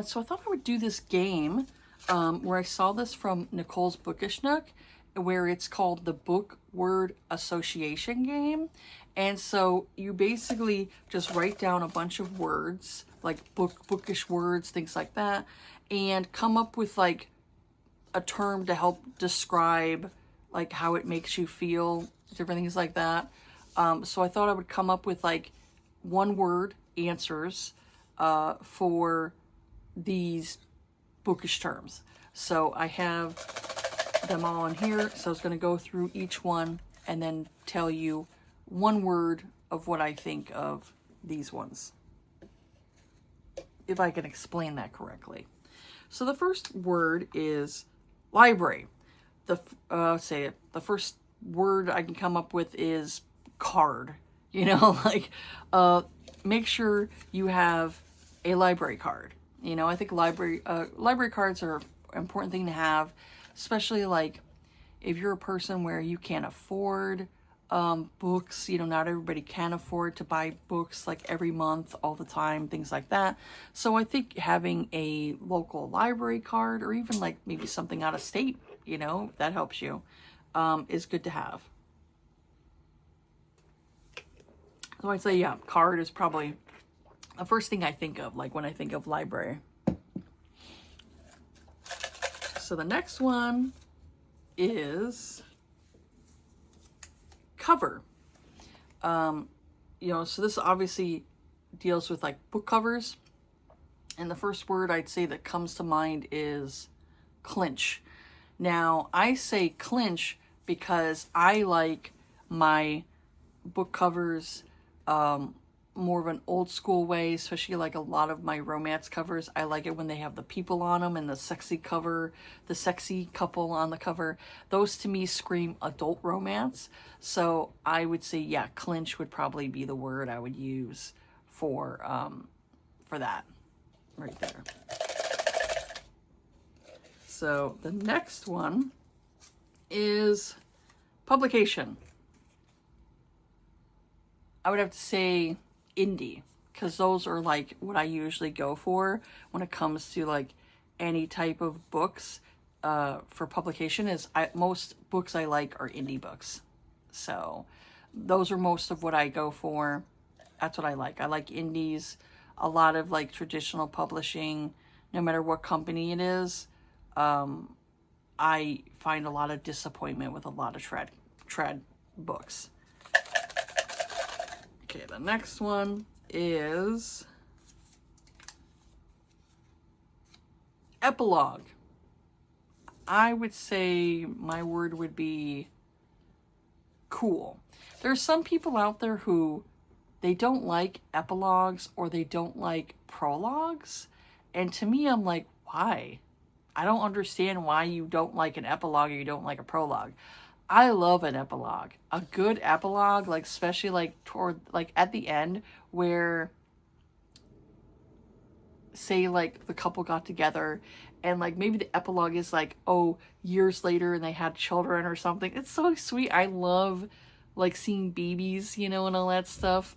So I thought I would do this game where I saw this from Nicole's Bookish Nook, where it's called the Book Word Association game. And so you basically just write down a bunch of words, like bookish words, things like that, and come up with like a term to help describe like how it makes you feel, different things like that. So I thought I would come up with like one word answers for these bookish terms. So I have them all in here. So I was going to go through each one and then tell you one word of what I think of these ones, if I can explain that correctly. So the first word is library. The first word I can come up with is card. You know, like make sure you have a library card. You know, I think library cards are an important thing to have, especially like if you're a person where you can't afford books. You know, not everybody can afford to buy books like every month, all the time, things like that. So I think having a local library card, or even like maybe something out of state, you know, that helps you, is good to have. So I'd say, yeah, card is probably the first thing I think of, like when I think of library. So the next one is cover. You know, so this obviously deals with like book covers. And the first word I'd say that comes to mind is clinch. Now, I say clinch because I like my book covers more of an old school way, especially like a lot of my romance covers. I like it when they have the people on them and the sexy cover, the sexy couple on the cover. Those to me scream adult romance. So I would say, yeah, clinch would probably be the word I would use for that right there. So the next one is publication. I would have to say indie, because those are like what I usually go for when it comes to like any type of books for publication. Most books I like are indie books. So those are most of what I go for. That's what I like. I like indies. A lot of like traditional publishing, no matter what company it is, I find a lot of disappointment with a lot of trad books. Okay, the next one is epilogue. I would say my word would be cool. There's some people out there who they don't like epilogues or they don't like prologues. And to me, I'm like, why? I don't understand why you don't like an epilogue or you don't like a prologue. I love an epilogue. A good epilogue, like especially like toward like at the end where say like the couple got together and like maybe the epilogue is like, oh, years later and they had children or something. It's so sweet. I love like seeing babies, you know, and all that stuff.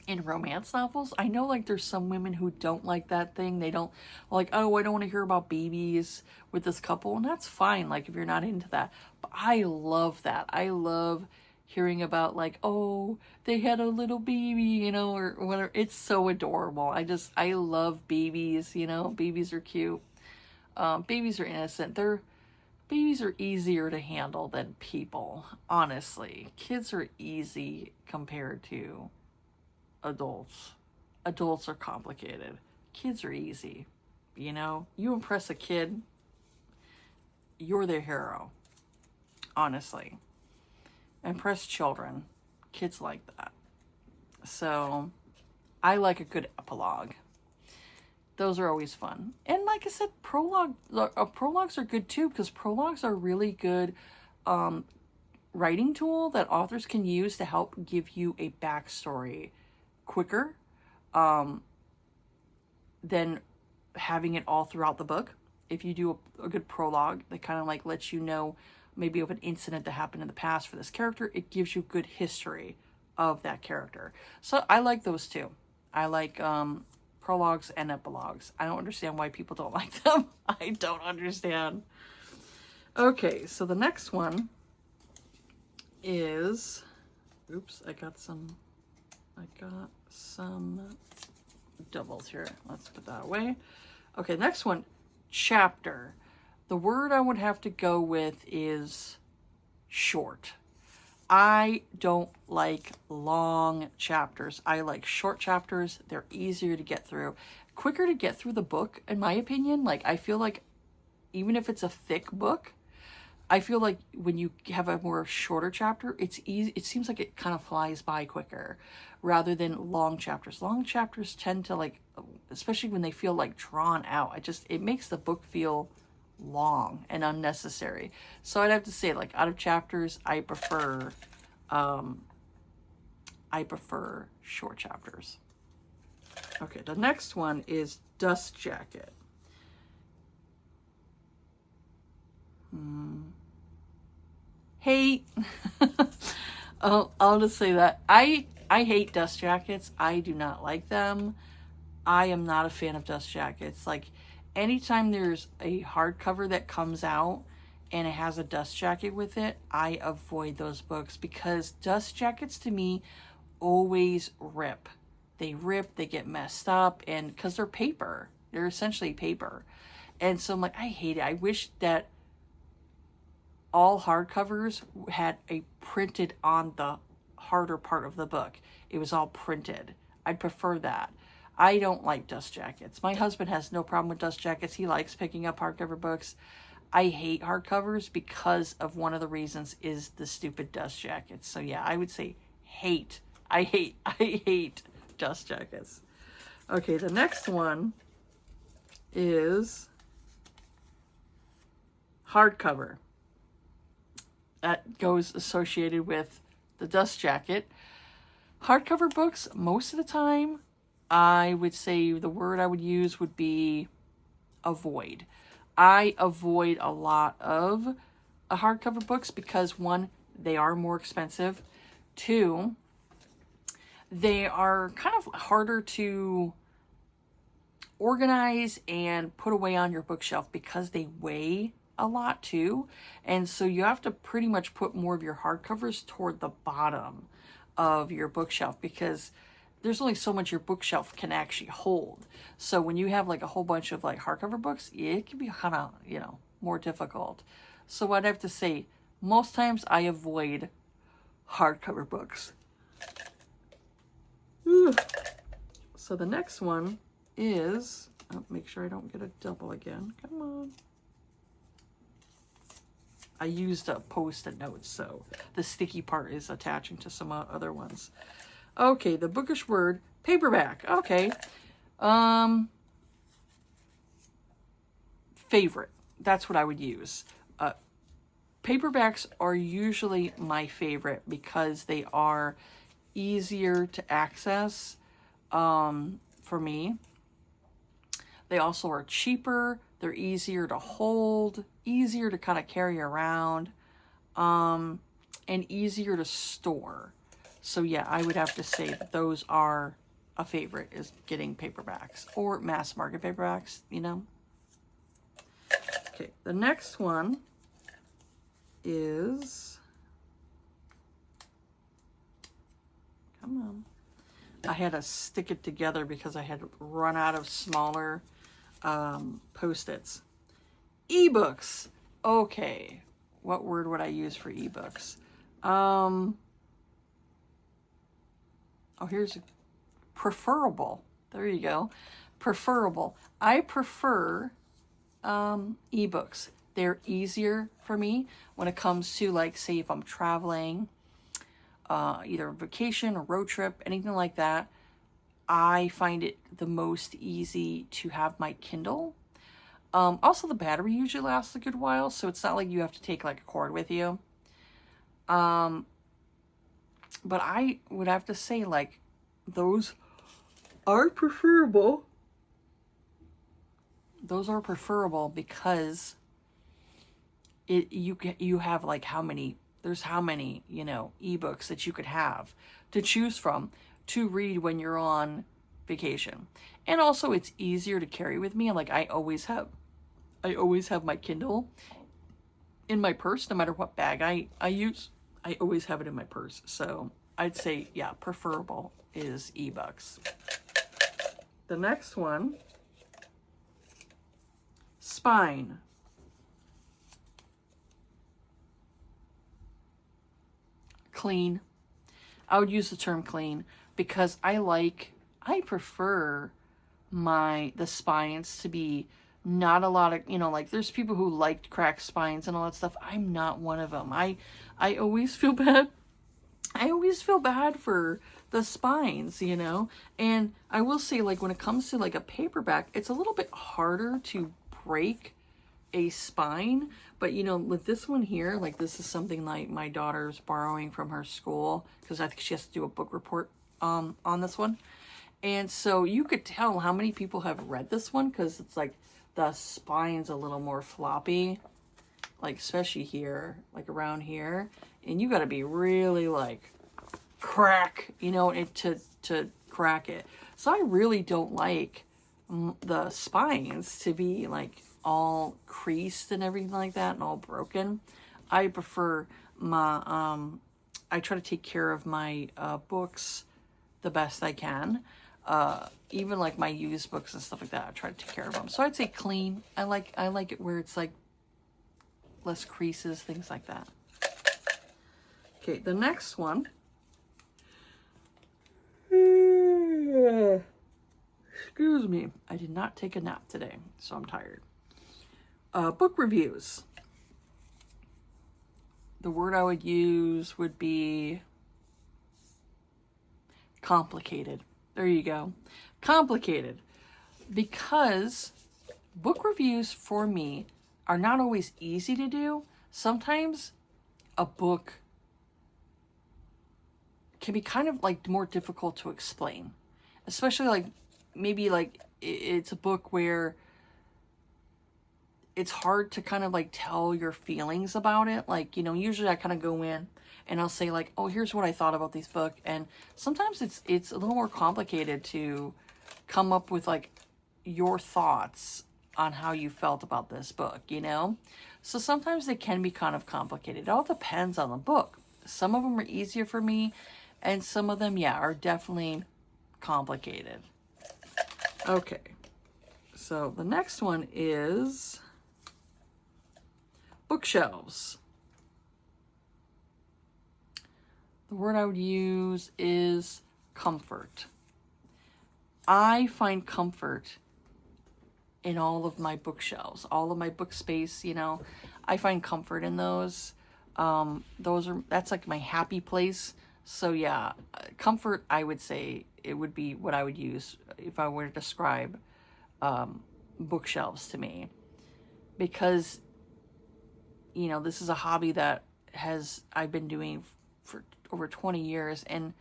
In romance novels, I know like there's some women who don't like that thing. They don't like, oh, I don't want to hear about babies with this couple, and that's fine, like if you're not into that. But I love that. I love hearing about like, oh, they had a little baby, you know, or whatever. It's so adorable. I love babies, you know. Babies are cute. Babies are innocent. Babies are easier to handle than people, honestly. Kids are easy compared to adults. Adults are complicated. Kids are easy. You know, you impress a kid, you're their hero. Honestly. Impress children. Kids like that. So, I like a good epilogue. Those are always fun. And like I said, prologues are good too, because prologues are really good writing tool that authors can use to help give you a backstory quicker than having it all throughout the book. If you do a good prologue that kind of like lets you know maybe of an incident that happened in the past for this character, it gives you good history of that character. So I like those too. I like prologues and epilogues. I don't understand why people don't like them. I don't understand. Okay, so the next one is, oops, I got some doubles here. Let's put that away. Okay, next one, chapter. The word I would have to go with is short. I don't like long chapters. I like short chapters. They're easier to get through. Quicker to get through the book, in my opinion. Like, I feel like even if it's a thick book, I feel like when you have a more shorter chapter, it's easy. It seems like it kind of flies by quicker rather than long chapters. Long chapters tend to, like, especially when they feel like drawn out. It makes the book feel long and unnecessary. So I'd have to say, like, out of chapters, I prefer short chapters. Okay, the next one is dust jacket. Hate. I'll just say that I hate dust jackets. I do not like them. I am not a fan of dust jackets. Like, anytime there's a hardcover that comes out and it has a dust jacket with it, I avoid those books because dust jackets to me always rip. They rip, they get messed up, and because they're paper. They're essentially paper. And so I'm like, I hate it. I wish that all hardcovers had a printed on the harder part of the book. It was all printed. I'd prefer that. I don't like dust jackets. My husband has no problem with dust jackets. He likes picking up hardcover books. I hate hardcovers because of one of the reasons is the stupid dust jackets. So yeah, I would say hate. I hate dust jackets. Okay, the next one is hardcover. That goes associated with the dust jacket. Hardcover books, most of the time, I would say the word I would use would be avoid. I avoid a lot of hardcover books because, one, they are more expensive. Two, they are kind of harder to organize and put away on your bookshelf because they weigh a lot too. And so you have to pretty much put more of your hardcovers toward the bottom of your bookshelf because there's only so much your bookshelf can actually hold. So when you have like a whole bunch of like hardcover books, it can be kind of, more difficult. So I'd have to say, most times I avoid hardcover books. So the next one is, make sure I don't get a double again. Come on. I used a post-it note, so the sticky part is attaching to some other ones. Okay, the bookish word, paperback. Okay. Favorite. That's what I would use. Paperbacks are usually my favorite because they are easier to access for me. They also are cheaper. They're easier to hold, easier to kind of carry around, and easier to store. So yeah, I would have to say that those are a favorite, is getting paperbacks or mass market paperbacks, Okay, the next one is, come on. I had to stick it together because I had run out of smaller Post-its. Ebooks. Okay, what word would I use for ebooks? Oh, here's preferable. There you go. Preferable. I prefer ebooks. They're easier for me when it comes to, like, say if I'm traveling, either vacation or road trip, anything like that. I find it the most easy to have my Kindle. Also, the battery usually lasts a good while, so it's not like you have to take like a cord with you. But I would have to say, like, those are preferable. Those are preferable because you have like how many ebooks that you could have to choose from to read when you're on vacation. And also it's easier to carry with me. Like I always have my Kindle in my purse, no matter what bag I use. I always have it in my purse. So I'd say, yeah, preferable is ebooks. The next one, spine. Clean. I would use the term clean because I prefer the spines to be not a lot of, like there's people who like cracked spines and all that stuff. I'm not one of them. I always feel bad. I always feel bad for the spines, and I will say, like, when it comes to like a paperback, it's a little bit harder to break a spine, but with this one here, like this is something like my daughter's borrowing from her school because I think she has to do a book report on this one. And so you could tell how many people have read this one because it's like the spine's a little more floppy, like especially here, like around here, and you got to be really like crack, to crack it. So I really don't like the spines to be like all creased and everything like that and all broken. I prefer I try to take care of my books the best I can. Even like my used books and stuff like that, I try to take care of them. So I'd say clean. I like it where it's like less creases, things like that. Okay, the next one. Excuse me. I did not take a nap today, so I'm tired. Book reviews. The word I would use would be complicated. There you go. Complicated. Because book reviews for me are not always easy to do. Sometimes a book can be kind of like more difficult to explain. Especially like maybe like it's a book where it's hard to kind of like tell your feelings about it. Like, usually I kind of go in and I'll say like, oh, here's what I thought about this book. And sometimes it's a little more complicated to come up with like your thoughts on how you felt about this book, So sometimes they can be kind of complicated. It all depends on the book. Some of them are easier for me and some of them, are definitely complicated. Okay. So the next one is bookshelves. The word I would use is comfort. I find comfort in all of my bookshelves, all of my book space, I find comfort in those. That's like my happy place. So yeah, comfort, I would say it would be what I would use if I were to describe bookshelves to me. Because, this is a hobby that I've been doing for over 20 years, and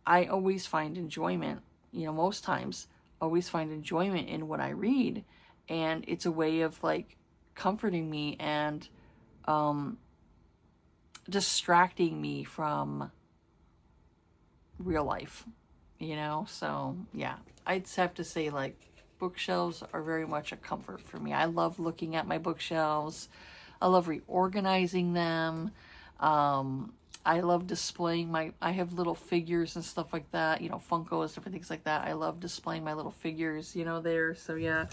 I always find enjoyment, most times always find enjoyment in what I read, and it's a way of like comforting me and distracting me from real life, so yeah, I'd have to say like bookshelves are very much a comfort for me. I love looking at my bookshelves. I love reorganizing them. I love displaying I have little figures and stuff like that, Funkos, different things like that. I love displaying my little figures, there. So yeah,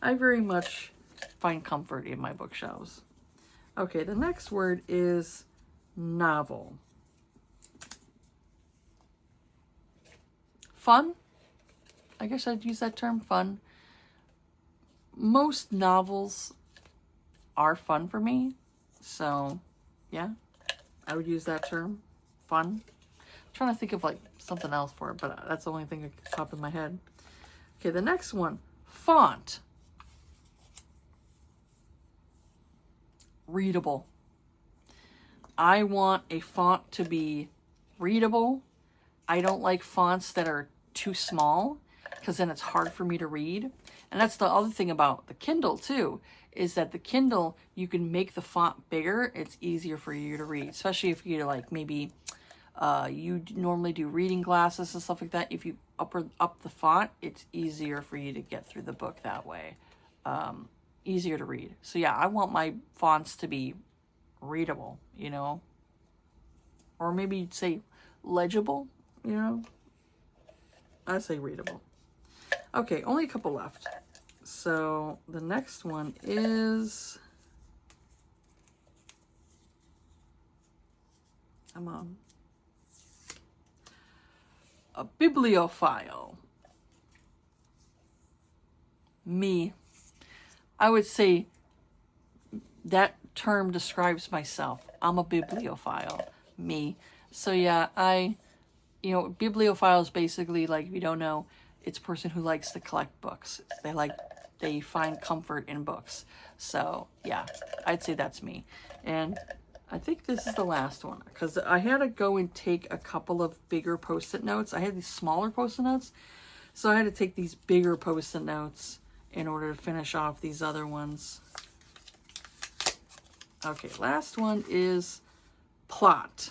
I very much find comfort in my bookshelves. Okay, the next word is novel. Fun. I guess I'd use that term, fun. Most novels are fun for me. So yeah, I would use that term, fun. I'm trying to think of like something else for it, but that's the only thing that could pop in my head. Okay, the next one, font. Readable. I want a font to be readable. I don't like fonts that are too small because then it's hard for me to read. And that's the other thing about the Kindle too, is that the Kindle, you can make the font bigger. It's easier for you to read, especially if you like maybe you normally do reading glasses and stuff like that. If you up the font, it's easier for you to get through the book that way. Easier to read. So yeah, I want my fonts to be readable, you know, or maybe you'd say legible, you know. I say readable. Okay, only a couple left. So the next one is, come on, a bibliophile. Me. I would say that term describes myself. I'm a bibliophile. Me. So yeah, you know, bibliophile is basically, like, if you don't know, it's a person who likes to collect books. They find comfort in books. So yeah, I'd say that's me. And I think this is the last one, because I had to go and take a couple of bigger Post-it notes. I had these smaller Post-it notes, so I had to take these bigger Post-it notes in order to finish off these other ones. Okay, last one is plot.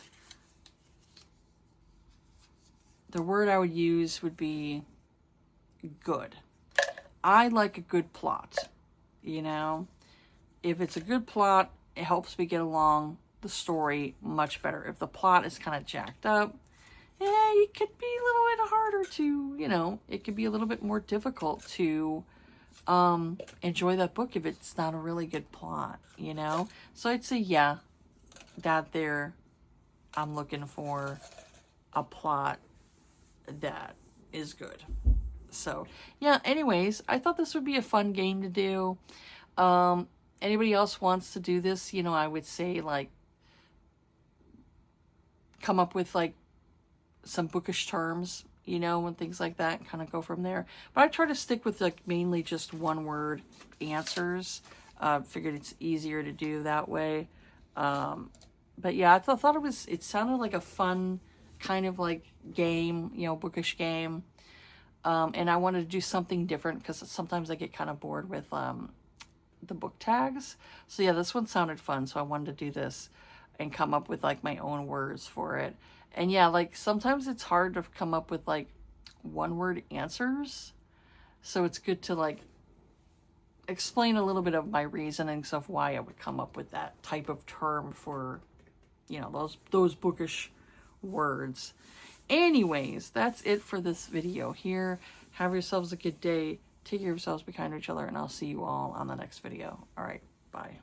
The word I would use would be good. I like a good plot, you know. If it's a good plot, it helps me get along the story much better. If the plot is kind of jacked up, it could be a little bit harder to, you know, it could be a little bit more difficult to enjoy that book if it's not a really good plot, you know. So I'd say, yeah, that there, I'm looking for a plot that is good. So yeah, anyways, I thought this would be a fun game to do. Anybody else wants to do this, you know, I would say, like, come up with like some bookish terms, you know, and things like that, and kind of go from there. But I try to stick with like mainly just one word answers. Figured it's easier to do that way. But yeah, I thought it sounded like a fun kind of like game, you know, bookish game. And I wanted to do something different because sometimes I get kind of bored with the book tags. So yeah, this one sounded fun, so I wanted to do this and come up with like my own words for it. And yeah, like sometimes it's hard to come up with like one word answers, so it's good to like explain a little bit of my reasonings of why I would come up with that type of term for, you know, those bookish words. Anyways, that's it for this video here. Have yourselves a good day. Take care of yourselves, be kind to each other, and I'll see you all on the next video. All right, bye.